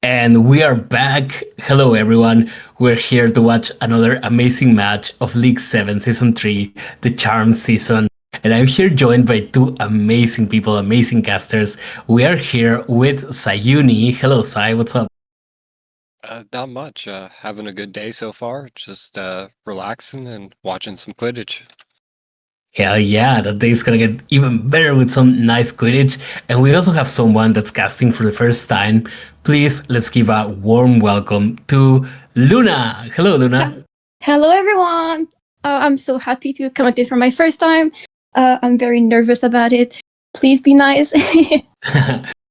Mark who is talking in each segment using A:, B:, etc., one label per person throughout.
A: And we are back. Hello, everyone. We're here to watch another amazing match of League 7 Season 3, the Charm Season. And I'm here joined by two amazing people, amazing casters. We are here with Sayuni. Hello, Sai. What's up?
B: Not much. Having a good day so far. Just relaxing and watching some Quidditch.
A: Hell yeah, that day is gonna get even better with some nice Quidditch. And we also have someone that's casting for the first time. Please, let's give a warm welcome to Luna. Hello, Luna.
C: Hello, everyone. I'm so happy to come at this for my first time. I'm very nervous about it. Please be nice.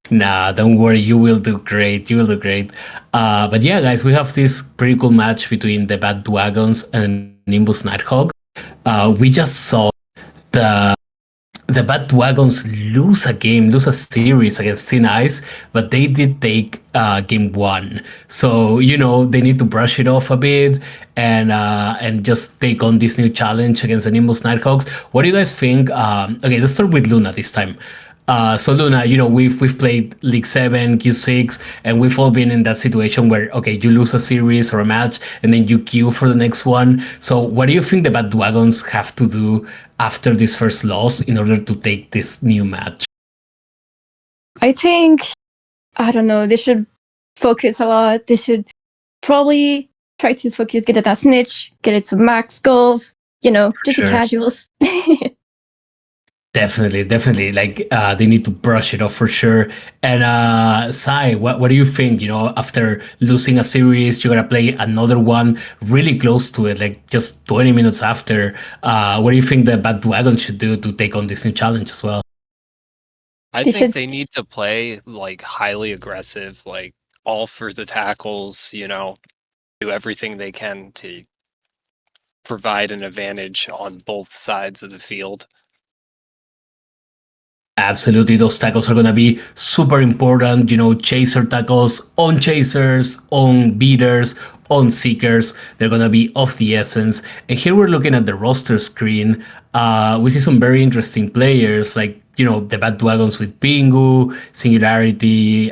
A: Nah, don't worry. You will do great. You will do great. But yeah, guys, we have this pretty cool match between the Bad Dwagons and Nimbus Nighthawks. We just saw the the Bad Wagons lose a series against Thin Ice, but they did take game one. So they need to brush it off a bit and just take on this new challenge against the Nimbus Nighthawks. What do you guys think? Okay, let's start with Luna this time. So Luna, we've played League 7, Q6, and we've all been in that situation where okay, you lose a series or a match, and then you queue for the next one. So what do you think the Bad Dragons have to do after this first loss in order to take this new match?
C: I think, I don't know, they should focus a lot. They should probably try to focus, get it a snitch, get it some max goals, just the casuals.
A: Definitely. Like they need to brush it off for sure. And Sai, what do you think? After losing a series, you're gonna play another one really close to it, like just 20 minutes after. What do you think the Bad Dragon should do to take on this new challenge as well?
B: I think they need to play like highly aggressive, like all for the tackles, do everything they can to provide an advantage on both sides of the field.
A: Absolutely, those tackles are gonna be super important. Chaser tackles on chasers, on beaters, on seekers. They're gonna be of the essence. And here we're looking at the roster screen. We see some very interesting players like the Bad Dragons with Pingu, Singularity,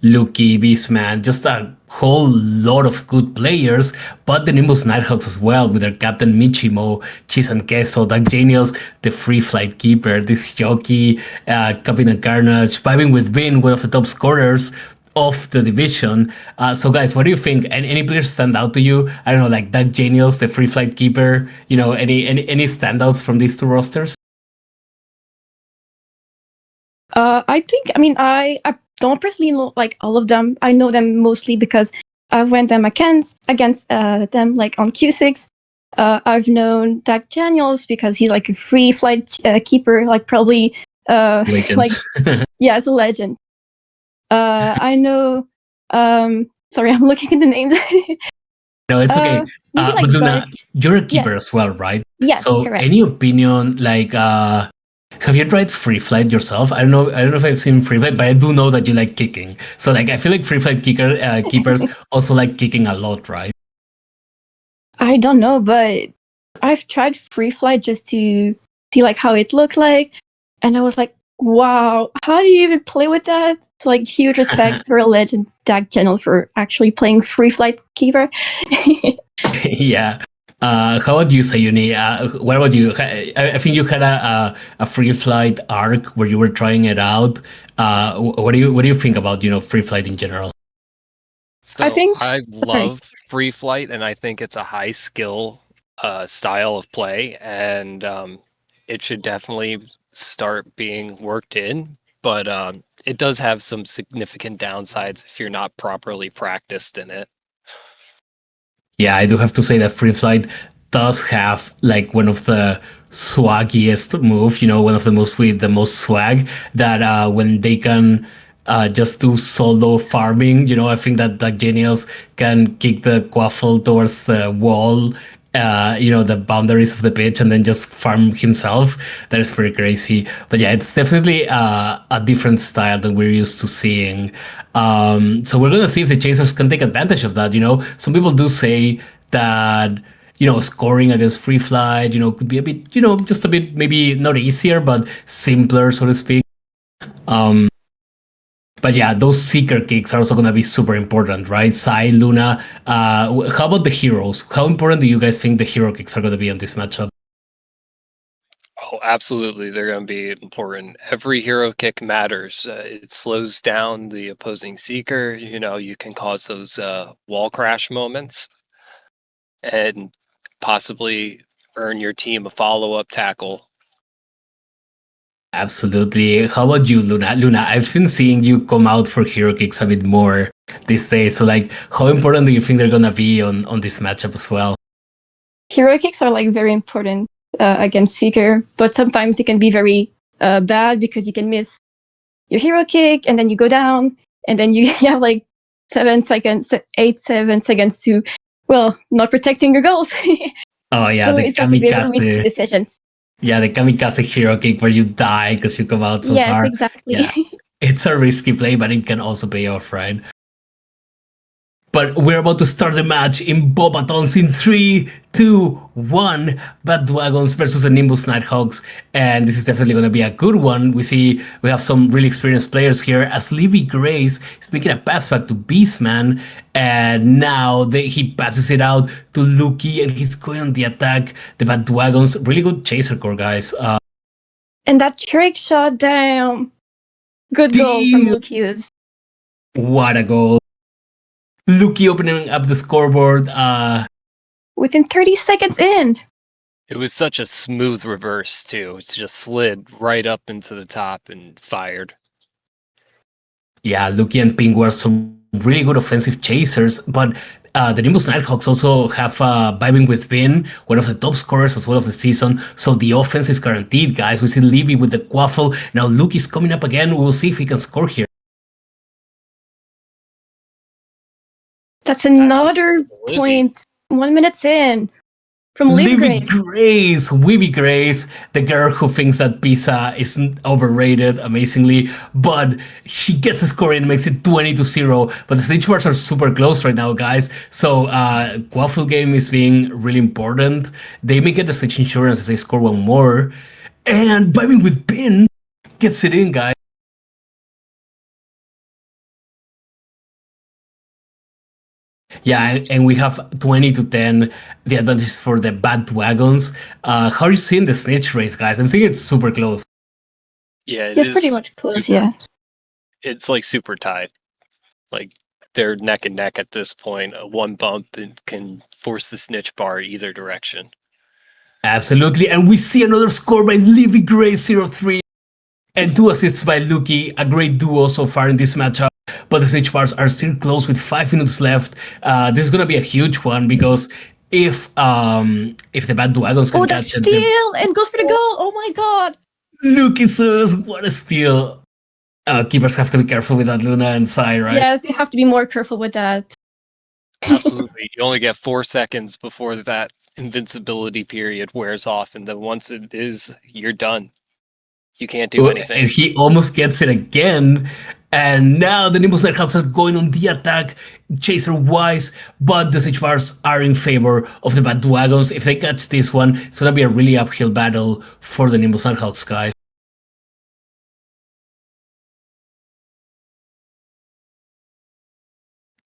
A: Lucky, Beastman, just a whole lot of good players, but the Nimbus Nighthawks as well, with their captain Michimo, Cheese and Queso, Doug Daniels, the free flight keeper, this jockey, Captain Carnage, vibing with Vin, one of the top scorers of the division. So guys, what do you think? And any players stand out to you? I don't know, like Doug Daniels, the free flight keeper, any standouts from these two rosters?
C: I don't personally know like all of them. I know them mostly because I went them against them like on Q6. I've known Dak Daniels because he's like a free flight keeper, like probably like yeah, it's a legend. I know. Sorry, I'm looking at the names.
A: No, it's okay. But Luna, you're a keeper as well, right?
C: Yes,
A: so
C: correct.
A: Any opinion, like, have you tried free flight yourself? I don't know if I've seen free flight, but I do know that you like kicking. So like, I feel like free flight keepers also like kicking a lot, right?
C: I don't know, but I've tried free flight just to see like how it looked like, and I was like, wow, how do you even play with that? It's like huge respect for a legend Dak Channel for actually playing free flight keeper.
A: Yeah. How about you, Sayuni? What about you? I think you had a free flight arc where you were trying it out. What do you think about free flight in general?
B: So I love free flight, and I think it's a high skill style of play, and it should definitely start being worked in. But it does have some significant downsides if you're not properly practiced in it.
A: Yeah, I do have to say that free flight does have like one of the swaggiest move, one of the most with the most swag that when they can just do solo farming, I think that Genials can kick the quaffle towards the wall, the boundaries of the pitch and then just farm himself. That is pretty crazy. But yeah, it's definitely a different style than we're used to seeing. So we're gonna see if the chasers can take advantage of that. Some people do say that scoring against free flight, could be a bit, just a bit maybe not easier but simpler, so to speak. But yeah, those seeker kicks are also going to be super important, right? Sai, Luna. How about the heroes? How important do you guys think the hero kicks are going to be on this matchup?
B: Oh, absolutely. They're going to be important. Every hero kick matters. It slows down the opposing seeker. You can cause those wall crash moments and possibly earn your team a follow-up tackle.
A: Absolutely. How about you, Luna? Luna, I've been seeing you come out for hero kicks a bit more these days. So, like, how important do you think they're going to be on this matchup as well?
C: Hero kicks are like very important against Seeker, but sometimes it can be very bad because you can miss your hero kick and then you go down and then you have like 7 seconds, 7 seconds to, well, not protecting your goals.
A: Oh, yeah,
C: so
A: the
C: it's like very risky
A: kamikaze.
C: decisions.
A: Yeah, the kamikaze hero kick where you die because you come out so
C: Yes,
A: far.
C: exactly.
A: Yeah, it's a risky play, but it can also pay off, right? But we're about to start the match in Bobatons in 3, 2, 1. Bad Dwagons versus the Nimbus Nighthawks. And this is definitely going to be a good one. We have some really experienced players here as Livy Grace is making a pass back to Beastman. And now he passes it out to Luki and he's going on the attack. The Bad Dwagons, really good chaser core, guys.
C: And that trick shot, damn. Good goal from Lukius.
A: What a goal. Luki opening up the scoreboard.
C: Within 30 seconds in.
B: It was such a smooth reverse, too. It's just slid right up into the top and fired.
A: Yeah, Luki and Ping were some really good offensive chasers, but the Nimbus Nighthawks also have Vibing with Vin, one of the top scorers as well of the season, so the offense is guaranteed, guys. We see Livy with the quaffle. Now Luke is coming up again. We will see if he can score here.
C: That's another point. 1 minute in from Livy
A: Grace. Livy Grace, the girl who thinks that pizza is overrated amazingly, but she gets a score and makes it 20-0. But the stage bars are super close right now, guys. So Quaffle game is being really important. They may get the stage insurance if they score one more. And Vibing with Pin gets it in, guys. Yeah, and we have 20-10. The advantage for the Bad Dwagons. How are you seeing the snitch race, guys? I'm seeing it's super close.
B: Yeah,
C: it's pretty much close. Yeah,
B: it's like super tied. Like they're neck and neck at this point. One bump can force the snitch bar either direction.
A: Absolutely, and we see another score by Livy Grace 0-3 and 2 assists by Luki. A great duo so far in this matchup. But the snitch bars are still close with 5 minutes left. This is gonna be a huge one because if the Bad Dwagons can catch it,
C: steal and goes for the goal. Oh my god!
A: Luki says, what a steal! Keepers have to be careful with that, Luna and Sai, right?
C: Yes, you have to be more careful with that.
B: Absolutely, you only get 4 seconds before that invincibility period wears off, and then once it is, you're done. You can't do anything.
A: And he almost gets it again. And now the Nimbus Nighthawks are going on the attack, chaser-wise, but the siege bars are in favor of the Bad Dwagons. If they catch this one, it's going to be a really uphill battle for the Nimbus Nighthawks, guys.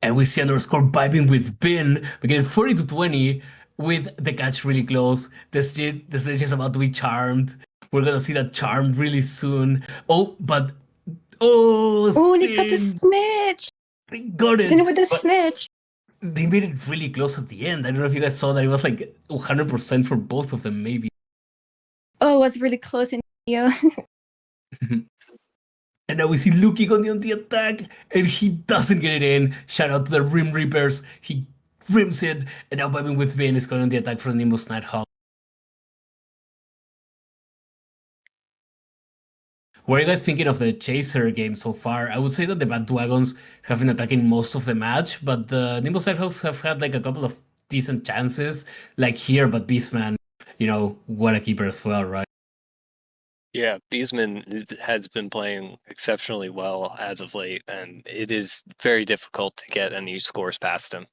A: And we see another score vibing with Bin. We get 40-20 with the catch really close. The stage is about to be charmed. We're going to see that charm really soon. Oh, but...
C: Oh, they got the snitch.
A: They got it.
C: Sin with the snitch.
A: They made it really close at the end. I don't know if you guys saw that. It was like 100% for both of them, maybe.
C: Oh, it was really close in here.
A: And now we see Luki going on the attack, and he doesn't get it in. Shout out to the Rim Reapers. He rims it, and now Vibing with Vin is going on the attack for the Nimbus Nighthawk. What are you guys thinking of the Chaser game so far? I would say that the Bad Dwagons have been attacking most of the match, but the Nimbus Nighthawks have had like a couple of decent chances, like here, but Beastman, what a keeper as well, right?
B: Yeah, Beastman has been playing exceptionally well as of late, and it is very difficult to get any scores past him.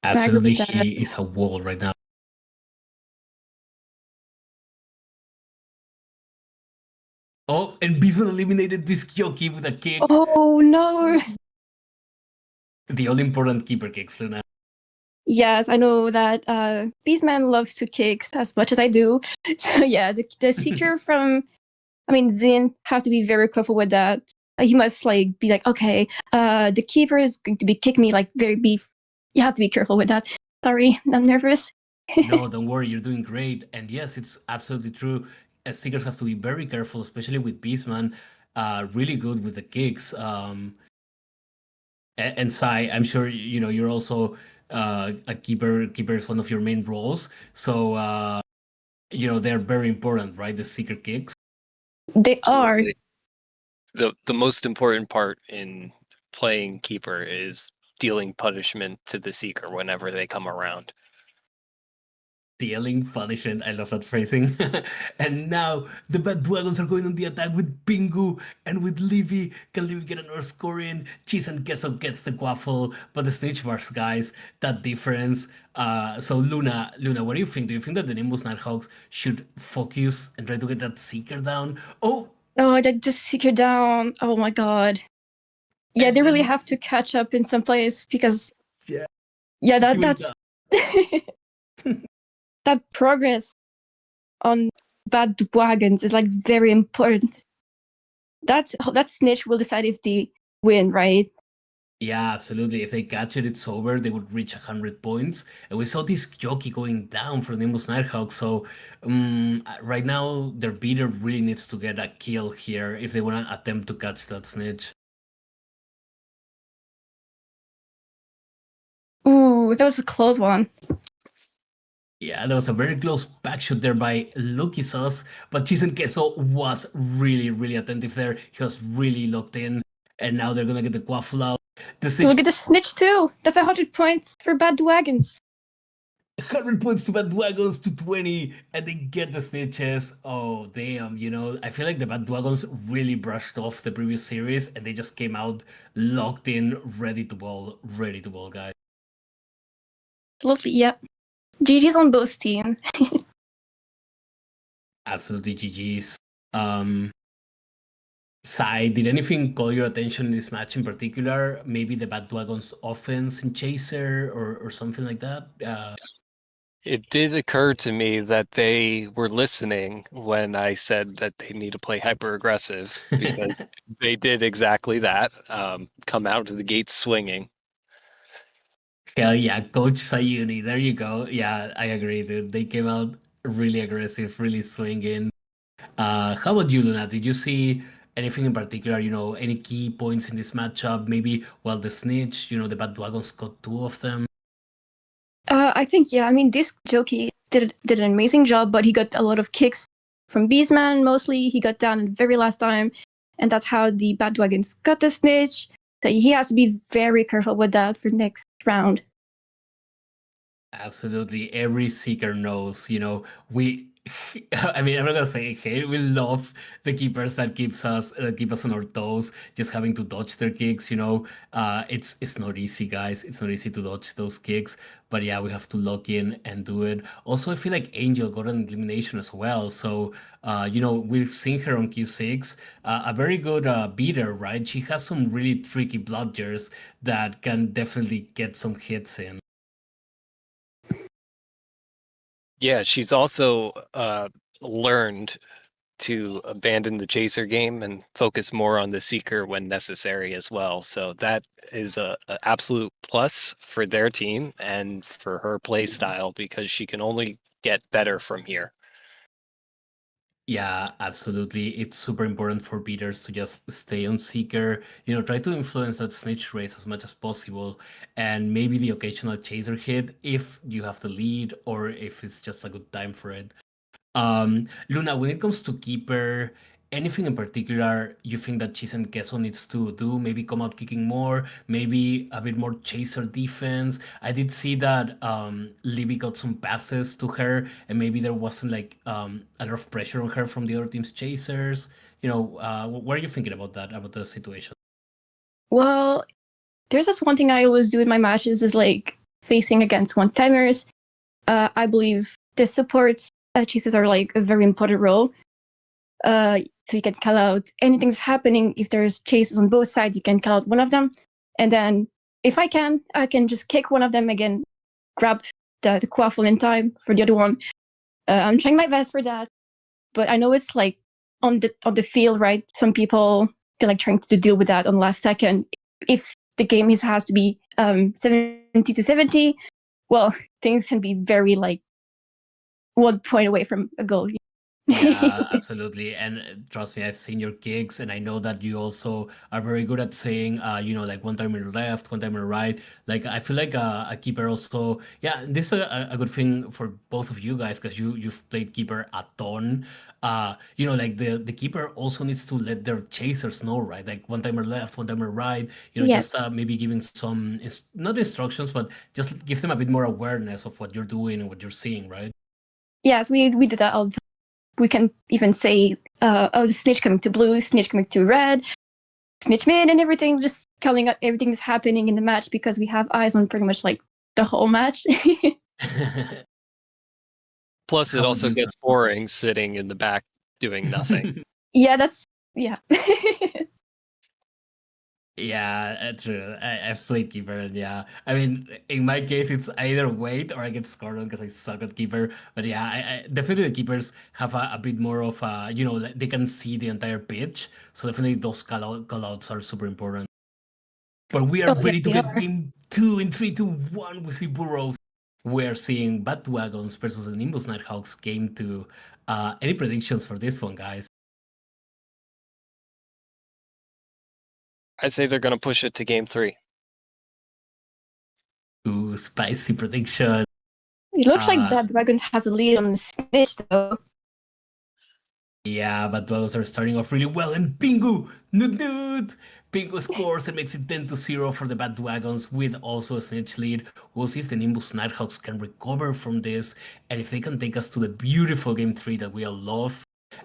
A: Absolutely, he is a wall right now. Oh, and Beastman eliminated this jockey with a kick.
C: Oh no!
A: The all important keeper kicks, Luna.
C: Yes, I know that Beastman loves to kick as much as I do. So yeah, the seeker from, Zin have to be very careful with that. He must like be like, okay, the keeper is going to be kicking me like very beef. You have to be careful with that. Sorry, I'm nervous.
A: No, don't worry, you're doing great. And yes, it's absolutely true. Seekers have to be very careful, especially with Beastman. Really good with the kicks. And Sai, I'm sure you're also a keeper. Keeper is one of your main roles, so they're very important, right? The seeker kicks.
C: They are.
B: Absolutely. The most important part in playing keeper is dealing punishment to the seeker whenever they come around.
A: Dealing punishment. I love that phrasing. And now the Bad Dwagons are going on the attack with Pingu and with Livy. Can Livy get another score in? Cheese and Queso gets the quaffle, but the snitch bars, guys, that difference. So Luna, what do you think? Do you think that the Nimbus Nighthawks should focus and try to get that seeker down? Oh,
C: the seeker down. Oh my god. Yeah, they really have to catch up in some place because that's that progress on Bad Dwagons is like very important. That snitch will decide if they win, right?
A: Yeah, absolutely. If they catch it, it's over. They would reach 100 points. And we saw this jockey going down for Nimbus Nighthawk. So right now, their beater really needs to get a kill here if they want to attempt to catch that snitch.
C: Ooh, that was a close one.
A: Yeah, that was a very close back shot there by Lucky Sauce, but Cheese and Queso was really, really attentive there. He was really locked in, and now they're gonna get the quaffle out.
C: We'll get the snitch too. That's 100 points for Bad Dwagons.
A: 100 points to Bad Dwagons to 20, and they get the snitches. Oh, damn, I feel like the Bad Dwagons really brushed off the previous series, and they just came out locked in, ready to ball, guys.
C: Absolutely, yep. GG's on both teams.
A: Absolutely GG's. Sai, did anything call your attention in this match in particular? Maybe the Bad Dwagons offense in Chaser or something like that?
B: It did occur to me that they were listening when I said that they need to play hyper aggressive because they did exactly that. Come out of the gate swinging.
A: Hell yeah, Coach Sayuni, there you go. Yeah, I agree, dude. They came out really aggressive, really swinging. How about you, Luna? Did you see anything in particular, any key points in this matchup? Maybe, well, the snitch, the Bad Dwagons got two of them.
C: I think, this jockey did an amazing job, but he got a lot of kicks from Beastman mostly. He got down at the very last time, and that's how the Bad Dwagons got the snitch. So he has to be very careful with that for next round.
A: Absolutely. Every seeker knows, we I mean, I'm not gonna say hate. We love the keepers that keep us on our toes, just having to dodge their kicks. It's not easy, guys. It's not easy to dodge those kicks. But yeah, we have to lock in and do it. Also, I feel like Angel got an elimination as well. So we've seen her on Q6, a very good beater, right? She has some really tricky bludgers that can definitely get some hits in.
B: Yeah, she's also learned to abandon the chaser game and focus more on the seeker when necessary as well. So that is a absolute plus for their team and for her play style because she can only get better from here.
A: Yeah, absolutely. It's super important for beaters to just stay on seeker, try to influence that snitch race as much as possible, and maybe the occasional chaser hit if you have the lead or if it's just a good time for it. Luna, when it comes to keeper, anything in particular you think that Cheese and Queso needs to do? Maybe come out kicking more, maybe a bit more chaser defense. I did see that Livy got some passes to her, and maybe there wasn't like a lot of pressure on her from the other team's chasers. What are you thinking about that, about the situation?
C: Well, there's this one thing I always do in my matches is like facing against one-timers. I believe the supports chases are like a very important role. so you can call out anything's happening. If there's chases on both sides, you can call out one of them. And then if I can just kick one of them again, grab the quaffle in time for the other one. I'm trying my best for that. But I know it's like on the field, right? Some people, they're like trying to deal with that on the last second. If the game has to be 70-70, well, things can be very like 1 point away from a goal.
A: Yeah, absolutely. And trust me, I've seen your gigs, and I know that you also are very good at saying, like one timer left, one timer right. Like I feel like a keeper also, yeah, this is a good thing for both of you guys because you've played keeper a ton. Like the keeper also needs to let their chasers know, right? Like one timer left, one timer right.
C: Yes.
A: Just maybe giving some not instructions, but just give them a bit more awareness of what you're doing and what you're seeing, right?
C: Yes, we did that all the time. We can even say, the snitch coming to blue, snitch coming to red, snitch mid, and everything, just calling out everything that's happening in the match because we have eyes on pretty much like the whole match.
B: Plus, it also gets boring sitting in the back doing nothing.
C: Yeah.
A: Yeah, true. I've played keeper, and yeah. I mean, in my case, it's either wait or I get scored on because I suck at keeper. But yeah, I definitely the keepers have a bit more of like, they can see the entire pitch. So definitely those call outs are super important. But we are ready to get game 2 in 3, 2, 1. We see Burrows. We're seeing Bad Dwagons versus the Nimbus Nighthawks game 2. Any predictions for this one, guys?
B: I say they're going to push it to game 3.
A: Ooh, spicy prediction.
C: It looks like Bad Dwagons has a lead on the snitch, though.
A: Yeah, but Dwagons are starting off really well, and Bingo! Noot! Bingo scores and makes it 10-0 for the Bad Dwagons with also a snitch lead. We'll see if the Nimbus Nighthawks can recover from this and if they can take us to the beautiful game 3 that we all love.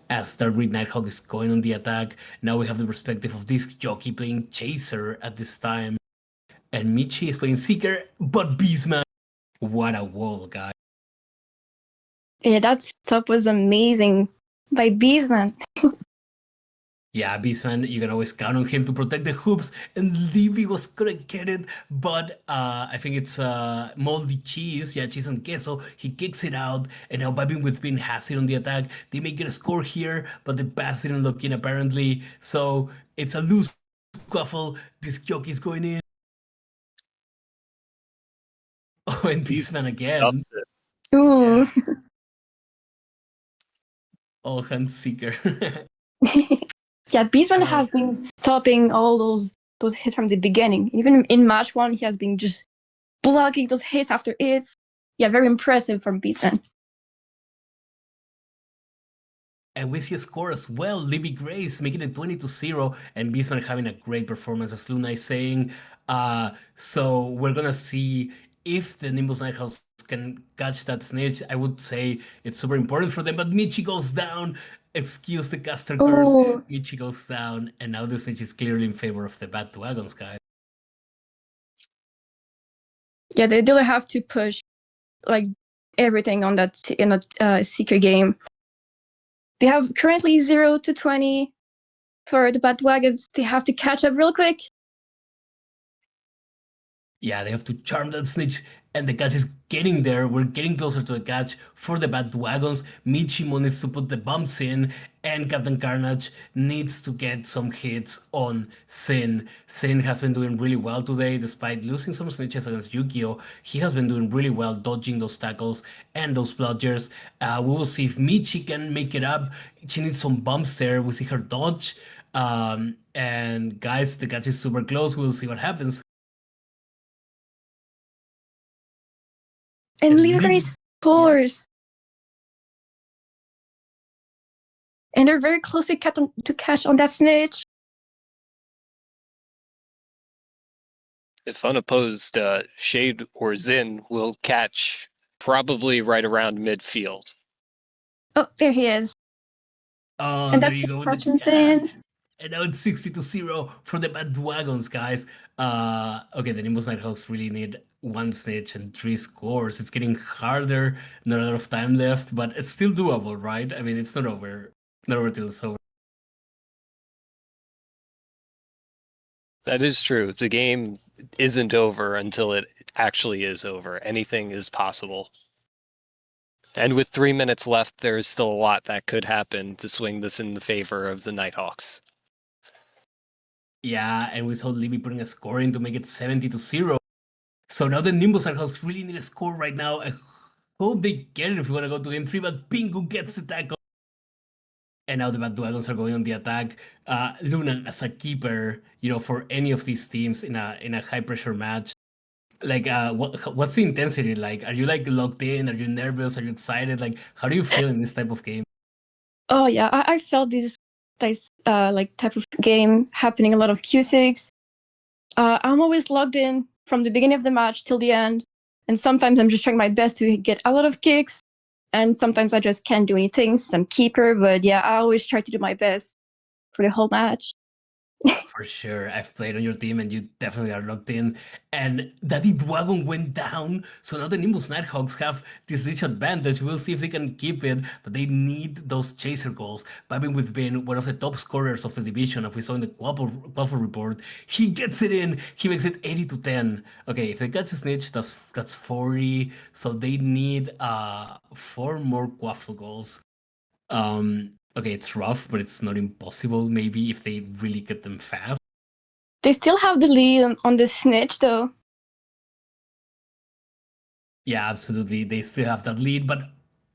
A: As Stargrid Nighthawk is going on the attack, now we have the perspective of this jockey playing Chaser at this time. And Michi is playing Seeker, but Beastman, what a wall, guys.
C: Yeah, that stop was amazing by Beastman.
A: Yeah, Beastman, you can always count on him to protect the hoops, and Libby was gonna get it, but I think it's Moldy Cheese, yeah, Cheese and Queso, he kicks it out, and now Babin with Pin has it on the attack. They may get a score here, but the pass didn't look in apparently, so it's a loose quaffle. This jockey's going in. Oh, and Beastman again.
C: Ooh.
A: All hands Seeker.
C: Yeah, Beastman has been stopping all those hits from the beginning. Even in match 1, he has been just blocking those hits after hits. Yeah, very impressive from Beastman.
A: And we see a score as well. Libby Grace making it 20-0, and Beastman having a great performance, as Luna is saying. So we're gonna see if the Nimbus Nighthawks can catch that snitch. I would say it's super important for them, but Michi goes down. Excuse the caster curse. Michi goes down, and now the snitch is clearly in favor of the Bad Dwagons, guys.
C: Yeah, they do have to push like everything on that in a Seeker game. They have currently 0-20 for the Bad Dwagons. They have to catch up real quick.
A: Yeah, they have to charm that snitch, and the catch is getting there. We're getting closer to the catch for the Bad Dwagons. Michimo needs to put the bumps in, and Captain Carnage needs to get some hits on Sin. Sin has been doing really well today, despite losing some snitches against Yukio. He has been doing really well, dodging those tackles and those bludgers. We will see if Michi can make it up. She needs some bumps there. We see her dodge. And guys, the catch is super close. We'll see what happens.
C: And Libby scores. Yeah. And they're very close to catch on that snitch.
B: If unopposed, Shade or Zin will catch probably right around midfield.
C: Oh, there he is.
A: Oh,
C: and
A: there you go with the catch. And now it's 60-0 for the Bad Dwagons, guys. Okay, the Nimbus Nighthawks really need 1 snitch and 3 scores. It's getting harder, not a lot of time left, but it's still doable, right? I mean, it's not over. Not over till it's over.
B: That is true. The game isn't over until it actually is over. Anything is possible. And with 3 minutes left, there is still a lot that could happen to swing this in the favor of the Nighthawks.
A: Yeah, and we saw Libby putting a score in to make it 70-0. So now the Nimbus Nighthawks really need a score right now. I hope they get it if we want to go to game 3, but Pingu gets the tackle. And now the Bad Dwagons are going on the attack. Luna as a keeper, for any of these teams in a high pressure match. Like, what's the intensity like? Are you like locked in? Are you nervous? Are you excited? Like, how do you feel in this type of game?
C: Oh yeah, I felt this like type of game happening a lot of Q6. I'm always logged in from the beginning of the match till the end, and sometimes I'm just trying my best to get a lot of kicks, and sometimes I just can't do anything since I'm keeper. But yeah, I always try to do my best for the whole match.
A: For sure. I've played on your team and you definitely are locked in. And Daddy Dwagon went down. So now the Nimbus Nighthawks have this rich advantage. We'll see if they can keep it, but they need those chaser goals. Babin with been one of the top scorers of the division, as we saw in the Quaffle report. He gets it in. He makes it 80-10. Okay, if they catch a snitch, that's 40. So they need 4 more Quaffle goals. Okay, it's rough, but it's not impossible, maybe, if they really get them fast.
C: They still have the lead on the snitch, though.
A: Yeah, absolutely. They still have that lead, but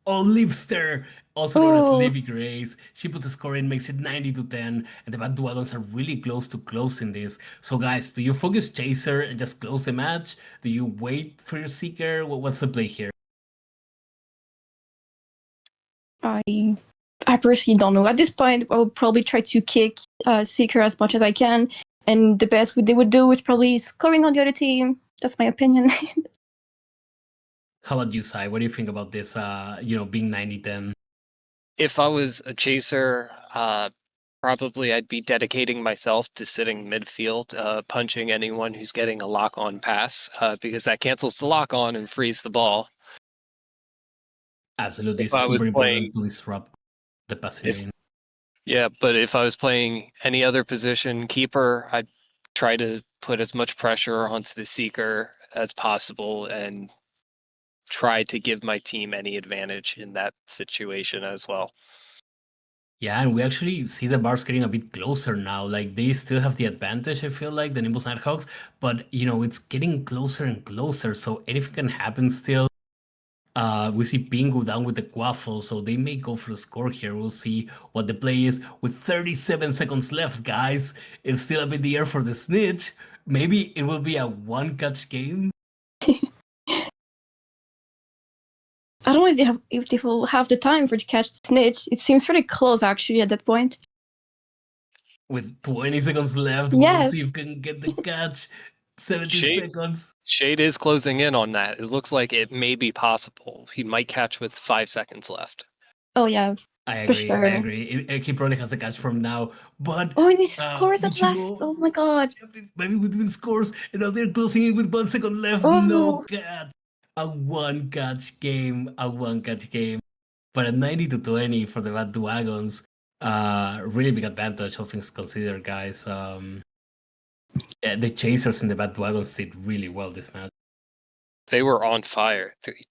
A: Olivster, also known as Livy Grace, she puts a score in, makes it 90-10, and the Bad Dwagons are really close to closing this. So, guys, do you focus Chaser and just close the match? Do you wait for your Seeker? What's the play here?
C: I personally don't know. At this point, I would probably try to kick Seeker as much as I can, and the best they would do is probably scoring on the other team. That's my opinion.
A: How about you, Sai? What do you think about this, being 90-10?
B: If I was a chaser, probably I'd be dedicating myself to sitting midfield, punching anyone who's getting a lock-on pass, because that cancels the lock-on and frees the ball.
A: Absolutely,
B: If I was
A: super important
B: playing,
A: to disrupt the passing lane.
B: yeah, but if I was playing any other position, keeper, I'd try to put as much pressure onto the Seeker as possible and try to give my team any advantage in that situation as well.
A: Yeah, and we actually see the bars getting a bit closer now. Like they still have the advantage, I feel like, the Nimbus Nighthawks, but it's getting closer and closer. So anything can happen still. We see Pingu down with the Quaffle, so they may go for the score here. We'll see what the play is with 37 seconds left, guys. It's still up in the air for the snitch. Maybe it will be a one-catch game.
C: I don't know if they will have the time for to catch the snitch. It seems pretty close, actually, at that point.
A: With 20 seconds left, we'll
C: Yes.
A: see if we can get the catch. 17 seconds.
B: Shade is closing in on that. It looks like it may be possible. He might catch with 5 seconds left.
C: Oh, yeah.
A: I
C: For
A: agree.
C: sure.
A: I agree. He probably has a catch from now, but
C: Oh, and he scores at last.
A: Michimo,
C: Oh my god.
A: maybe with win scores, and now they're closing it with 1 second left. No
C: Oh.
A: catch. A one catch game. A one catch game. But at 90-20 for the Bad Dwagons, really big advantage, all things considered, guys. Yeah, the chasers in the Bad Dwagons did really well this match.
B: They were on fire. The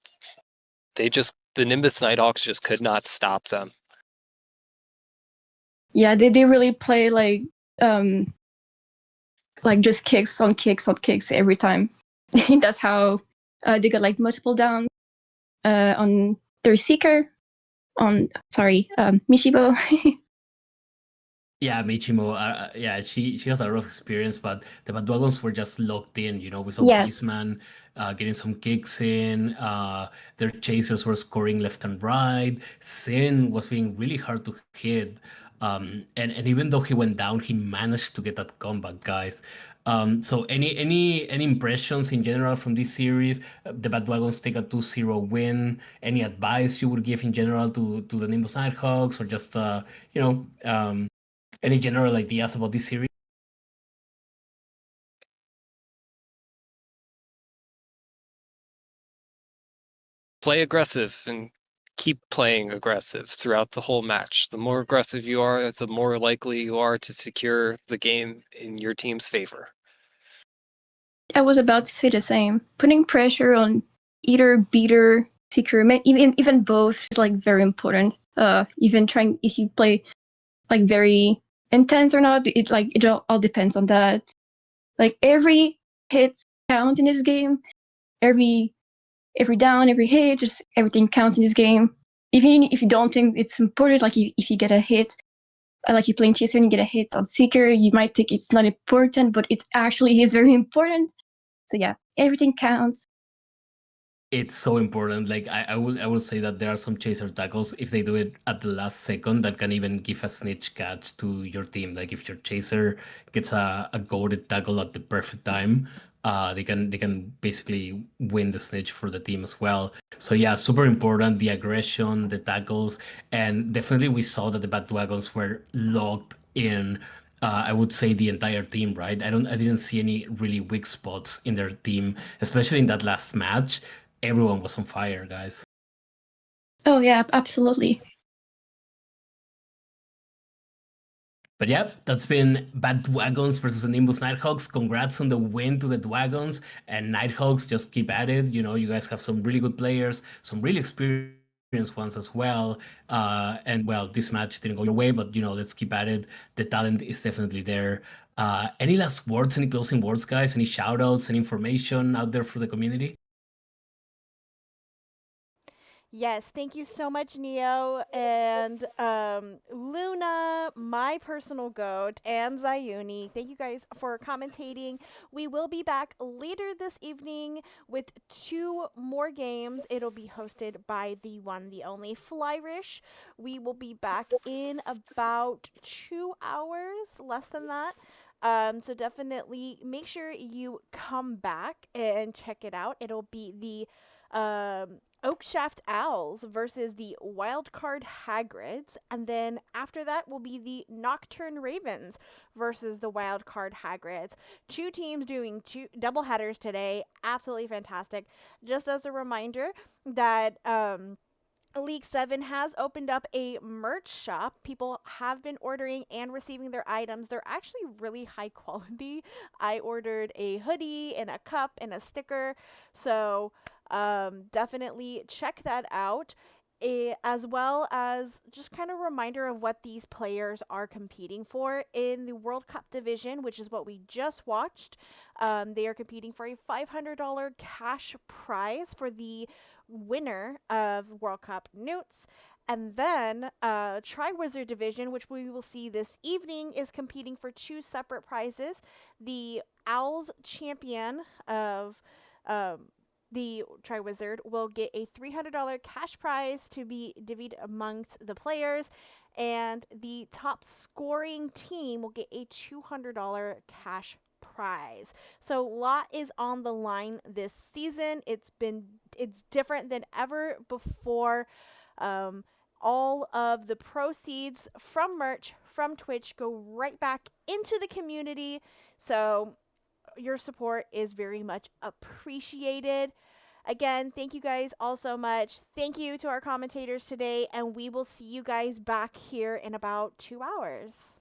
B: Nimbus Nighthawks just could not stop them.
C: Yeah, they really play like just kicks on kicks on kicks every time. That's how they got like multiple downs on their Seeker. Mishibo.
A: Yeah, Michimo, yeah, she has a lot of experience, but the Bad Dwagons were just locked in. We saw
C: Yes.
A: Beastman getting some kicks in. Their chasers were scoring left and right. Sin was being really hard to hit. And even though he went down, he managed to get that comeback, guys. So any impressions in general from this series? The Bad Dwagons take a 2-0 win. Any advice you would give in general to the Nimbus Nighthawks, or just any general ideas about this series?
B: Play aggressive and keep playing aggressive throughout the whole match. The more aggressive you are, the more likely you are to secure the game in your team's favor.
C: I was about to say the same. Putting pressure on either beater, seeker, even both is like very important. Even trying if you play like very intense or not, it all depends on that. Like every hit count in this game. Every down, every hit, just everything counts in this game. Even if you don't think it's important, like if you get a hit, like you're playing chaser and you get a hit on seeker, you might think it's not important, but it actually is very important. So yeah, everything counts.
A: It's so important. Like I would say that there are some chaser tackles if they do it at the last second that can even give a snitch catch to your team. Like if your chaser gets a goaded tackle at the perfect time, they can basically win the snitch for the team as well. So yeah, super important. The aggression, the tackles, and definitely we saw that the Bad Dragons were locked in. I would say the entire team, right? I didn't see any really weak spots in their team, especially in that last match. Everyone was on fire, guys.
C: Oh yeah, absolutely.
A: But yeah, that's been Bad Dwagons versus the Nimbus Nighthawks. Congrats on the win to the Dwagons and Nighthawks. Just keep at it. You know, you guys have some really good players, some really experienced ones as well. And well, this match didn't go your way, but you know, let's keep at it. The talent is definitely there. Any last words, any closing words, guys? Any shout outs, any information out there for the community?
D: Yes, thank you so much, Neo and Luna, my personal goat, and Zayuni. Thank you guys for commentating. We will be back later this evening with 2 more games. It'll be hosted by the one, the only Flyrish. We will be back in about 2 hours, less than that. So definitely make sure you come back and check it out. It'll be the Oakshaft Owls versus the Wildcard Hagrids, and then after that will be the Nocturne Ravens versus the Wildcard Hagrids. 2 teams doing 2 doubleheaders today. Absolutely fantastic. Just as a reminder that League 7 has opened up a merch shop. People have been ordering and receiving their items. They're actually really high quality. I ordered a hoodie and a cup and a sticker. So definitely check that out. As well as just kind of reminder of what these players are competing for in the World Cup division, which is what we just watched. They are competing for a $500 cash prize for the winner of World Cup Newts. And then Tri-Wizard Division, which we will see this evening, is competing for 2 separate prizes. The Owls champion of the Tri-Wizard will get a $300 cash prize to be divvied amongst the players, and the top scoring team will get a $200 cash prize. So a lot is on the line this season. It's different than ever before. Um, all of the proceeds from merch from Twitch go right back into the community. So your support is very much appreciated. Again, thank you guys all so much. Thank you to our commentators today, and we will see you guys back here in about 2 hours.